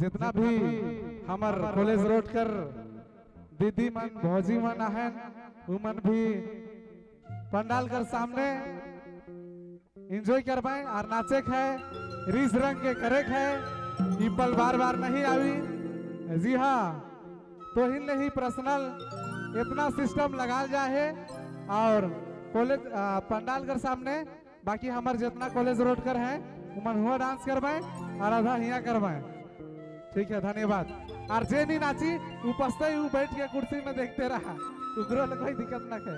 जितना भी हमार कॉलेज रोड कर दीदी मन भौजी मन आहन उमन भी पंडाल कर सामने एंजॉय कर पाए और नाचे है रीस रंग के करे है ये पल बार बार नहीं आई। जी हाँ, तो ही नहीं पर्सनल इतना सिस्टम लगा जाए और कॉलेज पंडाल कर सामने बाकी हमारे जितना कॉलेज रोड कर है उमन हुआ डांस करवाए और आधा यहाँ करवाए। ठीक है, धन्यवाद। और जे नहीं नाची वो पछते बैठ के कुर्सी में देखते रहा, उधर कोई दिक्कत ना है।